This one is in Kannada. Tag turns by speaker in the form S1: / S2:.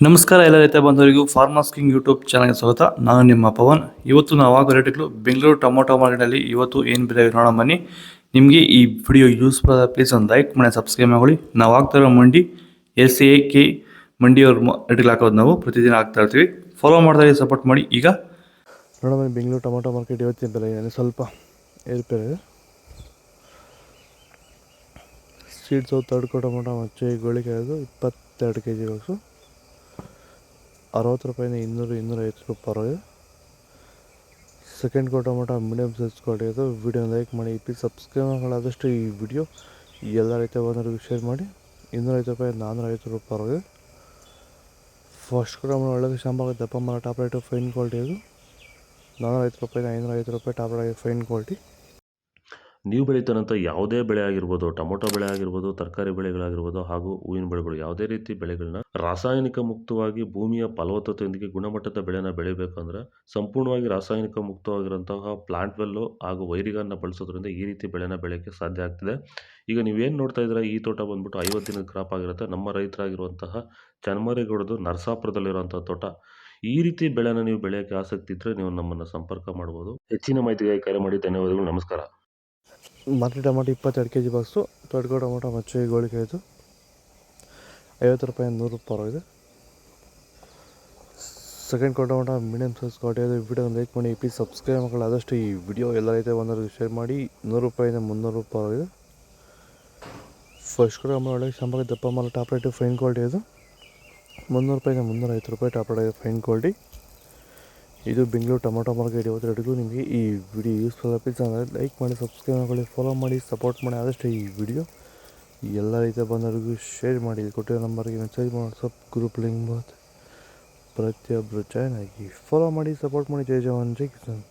S1: ನಮಸ್ಕಾರ ಎಲ್ಲ ರೈತ ಬಂಧುವರಿಗೂ ಫಾರ್ಮರ್ಸ್ ಕಿಂಗ್ ಯೂಟ್ಯೂಬ್ ಚಾನಲ್ಗೆ ಸ್ವಾಗತ. ನಾನು ನಿಮ್ಮ ಪವನ್. ಇವತ್ತು ನಾವು ಆಗೋ ರೇಟ್ಗಳು ಬೆಂಗಳೂರು ಟೊಮೊಟೊ ಮಾರ್ಕೆಟಲ್ಲಿ ಇವತ್ತು ಏನು ಬೆಲೆ ನೋಡೋಣ ಬನ್ನಿ. ನಿಮಗೆ ಈ ವಿಡಿಯೋ ಯೂಸ್ಫುಲ್ ಆದ ಪ್ಲೀಸ್ ಒಂದು ಲೈಕ್ ಮಾಡಿ ಸಬ್ಸ್ಕ್ರೈಬ್ ಮಾಡಿ. ನಾವು ಆಗ್ತಾ ಇರೋ ಮಂಡಿ SAK ಮಂಡಿಯವ್ರ ರೇಟ್ಗಳು ಹಾಕೋದು ನಾವು ಪ್ರತಿದಿನ ಆಗ್ತಾ ಇರ್ತೀವಿ. ಫಾಲೋ ಮಾಡ್ತಾ ಸಪೋರ್ಟ್ ಮಾಡಿ. ಈಗ
S2: ನೋಡೋಣ ಬನ್ನಿ, ಬೆಂಗಳೂರು ಟೊಮೊಟೊ ಮಾರ್ಕೆಟ್ ಇವತ್ತಿನ ಬೆಲೆ ಏನಿದೆ ಸ್ವಲ್ಪ ಏರ್ಪೇರ್ ಇದೆ. ಸ್ಟ್ರೀಟ್ ಸೌತ್ ತಡ್ಕೋ ಟೊಮೊಟೊ ಮಚ್ಚೆ ಗೋಳಿಕಾಯಿ ಅದು 22 kg ಬಾಕ್ಸು 60 ರೂಪಾಯಿಂದ 200-250 ರೂಪಾಯಿ ಇದೆ. ಸೆಕೆಂಡ್ ಕೋ ಟೊಮೊಟೊ ಮೀಡಿಯಮ್ ಸೈಜ್ ಕ್ವಾಲಿಟಿ ಅದು. ವಿಡಿಯೋ ಲೈಕ್ ಮಾಡಿ, ಪ್ಲೀಸ್ ಸಬ್ಸ್ಕ್ರೈಬ್ ಈ ವಿಡಿಯೋ ಎಲ್ಲ ರೈತ ಬಂದವರಿಗೂ ಶೇರ್ ಮಾಡಿ. 250 ರೂಪಾಯಿ 450 ರೂಪಾಯಿ ಇದೆ. ಫಸ್ಟ್ ಕೋ ಟೊಮೊಟೊ ಒಳ್ಳೆ ಶಾಂಬಾಗ ದಪ್ಪ ಮರ ಟಾಪ್ ರೈಟು ಫೈನ್ ಕ್ವಾಲಿಟಿ ಅದು. 450 ರೂಪಾಯಿ 550 ರೂಪಾಯಿ ಟಾಪ್ ರೈಟ್ ಫೈನ್ ಕ್ವಾಲಿಟಿ.
S3: ನೀವು ಬೆಳೀತಾರಂಥ ಯಾವುದೇ ಬೆಳೆ ಆಗಿರ್ಬೋದು, ಟೊಮೊಟೊ ಬೆಳೆ ಆಗಿರ್ಬೋದು, ತರಕಾರಿ ಬೆಳೆಗಳಾಗಿರ್ಬೋದು ಹಾಗೂ ಹೂವಿನ ಬೆಳೆಗಳು, ಯಾವುದೇ ರೀತಿ ಬೆಳೆಗಳನ್ನ ರಾಸಾಯನಿಕ ಮುಕ್ತವಾಗಿ ಭೂಮಿಯ ಫಲವತ್ತತೆಯೊಂದಿಗೆ ಗುಣಮಟ್ಟದ ಬೆಳೆನ ಬೆಳಿಬೇಕಂದ್ರೆ ಸಂಪೂರ್ಣವಾಗಿ ರಾಸಾಯನಿಕ ಮುಕ್ತವಾಗಿರುವಂತಹ ಪ್ಲಾಂಟ್ ವೆಲ್ಲು ಹಾಗೂ ವೈರಿಗನ್ನ ಬಳಸೋದ್ರಿಂದ ಈ ರೀತಿ ಬೆಳೆನ ಬೆಳೆಯೋಕ್ಕೆ ಸಾಧ್ಯ ಆಗ್ತಿದೆ. ಈಗ ನೀವೇನು ನೋಡ್ತಾ ಇದ್ದೀರಾ, ಈ ತೋಟ ಬಂದ್ಬಿಟ್ಟು 50 ದಿನದ ಕ್ರಾಪ್ ಆಗಿರುತ್ತೆ. ನಮ್ಮ ರೈತರಾಗಿರುವಂತಹ ಚನ್ಮರೇಗೌಡದು ನರಸಾಪುರದಲ್ಲಿರುವಂತಹ ತೋಟ. ಈ ರೀತಿ ಬೆಳೆನ ನೀವು ಬೆಳೆಯೋಕ್ಕೆ ಆಸಕ್ತಿ ಇದ್ದರೆ ನೀವು ನಮ್ಮನ್ನು ಸಂಪರ್ಕ ಮಾಡ್ಬೋದು. ಹೆಚ್ಚಿನ ಮಾಹಿತಿಗಾಗಿ ಕರೆ ಮಾಡಿ. ಧನ್ಯವಾದಗಳು. ನಮಸ್ಕಾರ.
S2: ಮಾರ್ಕೆಟ್ ಟೊಮೊಟೊ 22 kg ಬಾಕ್ಸು. ತಡ್ಕೋ ಟೊಮೊಟೊ ಮಚ್ಚೆ ಗೋಳಿಕಾಯ್ದು 50 ರೂಪಾಯಿ 100 ರೂಪಾಯಿ ಇದೆ. ಸೆಕೆಂಡ್ ಕೋ ಟೊಮೊಟೊ ಮೀಡಿಯಮ್ ಸೈಜ್ ಕ್ವಾಲಿಟಿ ಇದೆ. ವಿಡಿಯೋ ಲೈಕ್ ಮಾಡಿ, ಪ್ಲೀಸ್ ಸಬ್ಸ್ಕ್ರೈಬ್ ಮಾಡಿ. ಆದಷ್ಟು ಈ ವಿಡಿಯೋ ಎಲ್ಲ ರೈತ ಬಂದವರಿಗೆ ಶೇರ್ ಮಾಡಿ. 100 ರೂಪಾಯಿಂದ 300 ರೂಪಾಯಿ ಇದೆ. ಫಸ್ಟ್ ಕೋ ಟೊಮೊಟೊ ಒಳಗೆ ಶಾಂಬಾಗ ದಪ್ಪ ಮರ ಟಾಪ್ ರೈಟು ಫೈನ್ ಕ್ವಾಲಿಟಿ ಇದು. 300 ರೂಪಾಯಿಂದ 350 ರೂಪಾಯಿ ಟಾಪ್ ರೈಟ್ ಫೈನ್ ಕ್ವಾಲಿಟಿ. ಇದು ಬೆಂಗಳೂರು ಟೊಮೊಟೊ ಮಾರ್ಕೆಟ್ ಇವತ್ತು ರೇಟ್ಗಳು. ನಿಮಗೆ ಈ ವಿಡಿಯೋ ಯೂಸ್ಫುಲ್ ಪ್ಲೀಸ್ ಲೈಕ್ ಮಾಡಿ, ಸಬ್ಸ್ಕ್ರೈಬ್ ಮಾಡಿ, ಫಾಲೋ ಮಾಡಿ, ಸಪೋರ್ಟ್ ಮಾಡಿ. ಆದಷ್ಟು ಈ ವಿಡಿಯೋ ಎಲ್ಲ ರೈತ ಬಂದವರಿಗೂ ಶೇರ್ ಮಾಡಿ. ಕೊಟ್ಟಿರೋ ನಂಬರ್ಗೆ ಮೆಸೇಜ್ ಮಾಡಿ, ವಾಟ್ಸಪ್ ಗ್ರೂಪ್ ಲಿಂಕ್ ಬರುತ್ತೆ. ಪ್ರತಿಯೊಬ್ಬರು ಜಾಯ್ನ್ ಆಗಿ ಫಾಲೋ ಮಾಡಿ, ಸಪೋರ್ಟ್ ಮಾಡಿ. ಜೈ ಜವಾನ್ ಜೈ ಕಿಸಾನ್.